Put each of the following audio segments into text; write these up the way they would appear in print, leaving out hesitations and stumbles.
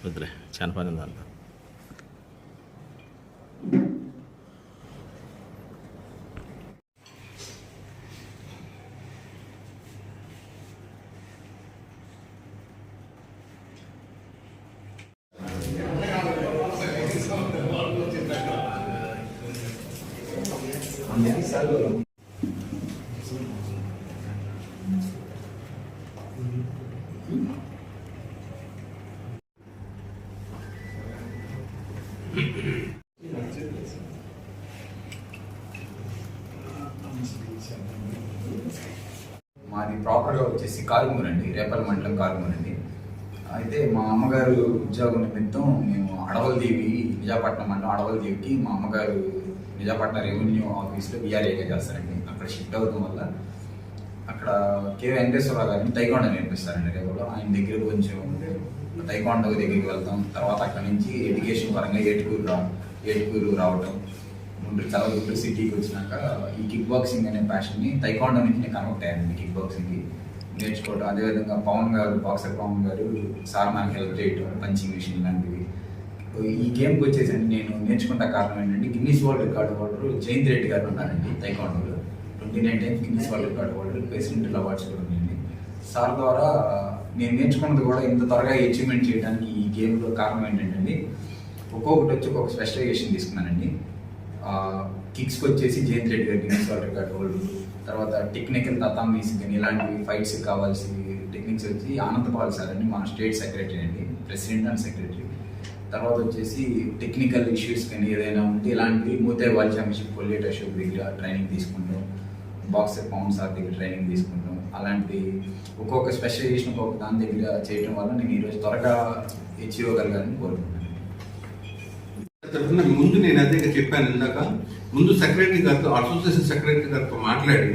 వద్దులే చాలా పని దాంట్లో. మాది ప్రాపర్గా వచ్చేసి కారుమూరు అండి, రేపల్ మండలం కారుమూరు అండి. అయితే మా అమ్మగారు ఉద్యోగం నిమిత్తం మేము అడవలదేవి నిజాపట్నం మండలం అడవలదేవికి మా అమ్మగారు నిజాపట్నం రెవెన్యూ ఆఫీస్లో విఆర్ఏగా చేస్తారండి. అక్కడ షిఫ్ట్ అవ్వడం వల్ల అక్కడ కే వెంకటేశ్వరరావు గారిని తైకొండ నేర్పిస్తారండి. రేపల్లో ఆయన దగ్గర కొంచెం తైకొండ దగ్గరికి వెళ్తాం. తర్వాత అక్కడ నుంచి ఎడ్యుకేషన్ పరంగా ఏటుకూరు రావటం, గుంటూరు సిటీకి వచ్చినాక ఈ కిక్ బాక్సింగ్ అనే ప్యాషన్ని తైకొండ నుంచి నేను కనెక్ట్ అయ్యానండి. కిక్ బాక్సింగ్కి నేర్చుకోవడం, అదేవిధంగా బాక్సర్ పవన్ గారు సార్ నాకు హెల్ప్ చేయటం, పంచింగ్ మిషన్ లాంటివి. ఈ గేమ్కి వచ్చేసండి నేను నేర్చుకుంటా కారణం ఏంటంటే Guinness world record holder Jayanth Reddy గారు ఉన్నారండి. తైకొండలో 29 times Guinness world record holder, president awards కూడా ఉన్నాయండి. సార్ ద్వారా నేను నేర్చుకున్నది కూడా ఇంత త్వరగా అచీవ్మెంట్ చేయడానికి ఈ గేమ్లో కారణం ఏంటంటే ఒక్కొక్కటి వచ్చి ఒక్కొక్క స్పెషలైజేషన్ తీసుకున్నానండి. కిక్స్కి వచ్చేసి జయంత్ రెడ్డి గారు గిన్నీస్ వరల్డ్ రికార్డు హోల్డర్, తర్వాత టెక్నికల్ తతామీస్ కానీ ఇలాంటివి ఫైట్స్ కావాల్సిన టెక్నిక్స్ వచ్చి ఆనందపాల్ సార్ అండి, మా స్టేట్ సెక్రటరీ అండి, ప్రెసిడెంట్ అండ్ సెక్రటరీ. తర్వాత వచ్చేసి టెక్నికల్ ఇష్యూస్ కానీ ఏదైనా ఉంటే ఇలాంటివి మూతే వరల్డ్ ఛాంపియన్షిప్ కొల్లేట్ అశోక్ దగ్గర ట్రైనింగ్ తీసుకుంటాం, బాక్సర్ పవన్ సార్ దగ్గర ట్రైనింగ్ తీసుకుంటాం. అలాంటి ఒక్కొక్క స్పెషలైజేషన్ ఒక్కొక్క దాని దగ్గర చేయడం వల్ల నేను ఈరోజు త్వరగా అచీవ్ అవ్వగలగాలని కోరుకుంటున్నాను. ముందు నేను అదే చెప్పాను ఇందాక, ముందు సెక్రటరీ గారితో, అసోసియేషన్ సెక్రటరీ గారితో మాట్లాడి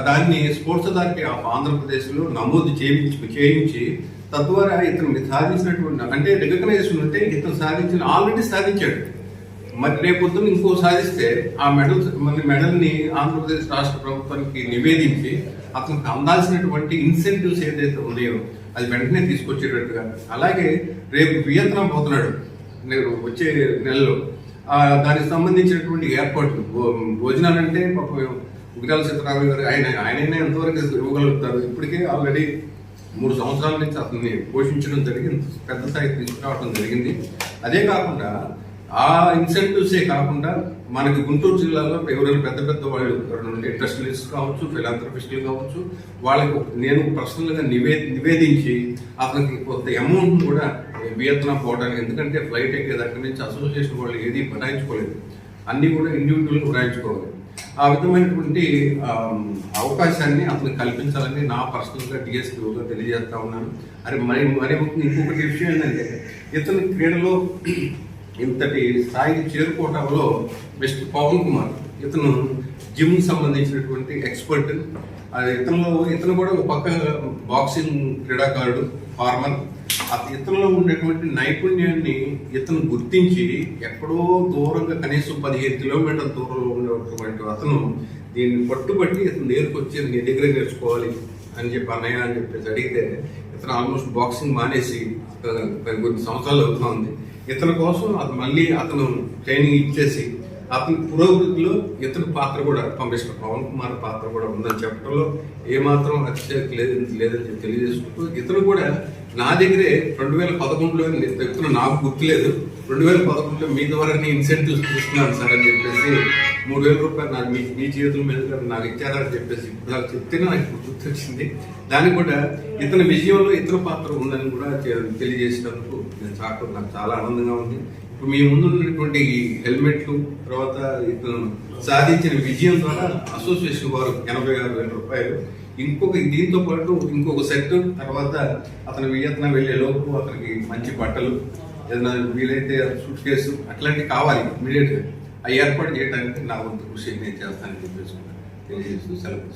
దాన్ని స్పోర్ట్స్ అథారిటీ ఆఫ్ ఆంధ్రప్రదేశ్లో నమోదు చేయించి తద్వారా ఇతను సాధించినటువంటి అంటే రికగ్నైజేషన్ ఉంటే ఇతను ఆల్రెడీ సాధించాడు. మరి రేపొద్దున ఇంకో సాధిస్తే ఆ మెడల్ని ఆంధ్రప్రదేశ్ రాష్ట్ర ప్రభుత్వానికి నివేదించి అతనికి అందాల్సినటువంటి ఇన్సెంటివ్స్ ఏదైతే ఉన్నాయో అది వెంటనే తీసుకొచ్చేటట్టుగా. అలాగే రేపు వియత్నాం పోతున్నాడు వచ్చే నెలలో, దానికి సంబంధించినటువంటి ఏర్పాట్లు, భోజనాలంటే ఉగ్రాల సీతారామయ్య గారు ఆయననే ఎంతవరకు ఇవ్వగలుగుతారు. ఇప్పటికే ఆల్రెడీ 3 సంవత్సరాల నుంచి అతన్ని పోషించడం జరిగింది, పెద్ద స్థాయికి తీసుకురావడం జరిగింది. అదే కాకుండా ఆ ఇన్సెంటివ్సే కాకుండా మనకి గుంటూరు జిల్లాలో ఎవరైనా పెద్ద వాళ్ళు ఇండస్ట్రియలిస్ట్ కావచ్చు, ఫిలాంథ్రపిస్టులు కావచ్చు, వాళ్ళకి నేను పర్సనల్గా నివేదించి అతనికి కొంత అమౌంట్ కూడా వియత్నాం పోవడానికి, ఎందుకంటే ఫ్లైట్ ఎక్కే దగ్గర నుంచి అసోసియేషన్ వాళ్ళు ఏది బనాయించుకోలేదు, అన్నీ కూడా ఇండివిజువల్గా బనాయించుకోవాలి. ఆ విధమైనటువంటి అవకాశాన్ని అతనికి కల్పించాలని నా పర్సనల్గా డిఎస్పీగా తెలియజేస్తా ఉన్నాను. మరి ఇంకొకటి విషయం ఏంటంటే ఇతని క్రీడలో ఇంతటి స్థాయికి చేరుకోవడంలో మిస్టర్ పవన్ కుమార్, ఇతను జిమ్ సంబంధించినటువంటి ఎక్స్పర్ట్. ఇతను కూడా ఒక పక్క బాక్సింగ్ క్రీడాకారుడు, ఫార్మర్. ఇతనిలో ఉన్నటువంటి నైపుణ్యాన్ని ఇతను గుర్తించి ఎక్కడో దూరంగా కనీసం 15 కిలోమీటర్ల దూరంలో ఉన్నటువంటి అతను దీన్ని పట్టుబట్టి ఇతను నేర్కొచ్చి నీ దగ్గర నేర్చుకోవాలి అని చెప్పి అన్నయ్య అని చెప్పేసి అడిగితే ఇతను ఆల్మోస్ట్ బాక్సింగ్ మానేసి కొన్ని సంవత్సరాలు అవుతా ఉంది. ఇతని కోసం అతను ట్రైనింగ్ ఇచ్చేసి అతని పురోగతిలో ఇతని పాత్ర కూడా, మిస్టర్ పవన్ కుమార్ పాత్ర కూడా ఉందని చెప్పడంలో ఏమాత్రం అతిశక్తి లేదని తెలియజేసుకుంటూ, ఇతను కూడా నా దగ్గరే 2011లో ఇతను నాకు గుర్తులేదు, 2011లో మీ ద్వారా ఇన్సెంటివ్స్ తీసుకున్నాను సార్ అని చెప్పేసి 3000 రూపాయలు నాకు మీ చేతుల మీద నాకు ఇచ్చారని చెప్పేసి నాకు చెప్తేనే నాకు గుర్తొచ్చింది. దానికి కూడా ఇతని విజయంలో ఇతర పాత్ర ఉందని కూడా తెలియజేసినందుకు నాకు చాలా ఆనందంగా ఉంది. ఇప్పుడు మీ ముందు ఉన్నటువంటి ఈ హెల్మెట్లు, తర్వాత ఇతను సాధించిన విజయం ద్వారా అసోసియేషన్ వారు 86,000 రూపాయలు, దీంతో పాటు ఇంకొక సెట్, తర్వాత అతను వియత్నాం వెళ్లే లోపు అతనికి మంచి బట్టలు, ఏదైనా వీలైతే సూట్ కేసు అట్లాంటివి కావాలి ఇమీడియట్గా, ఆ ఏర్పాటు చేయడానికి నా వంతు కృషి నేను చేస్తానని చెప్పేసి తెలియజేస్తూ సెలవు.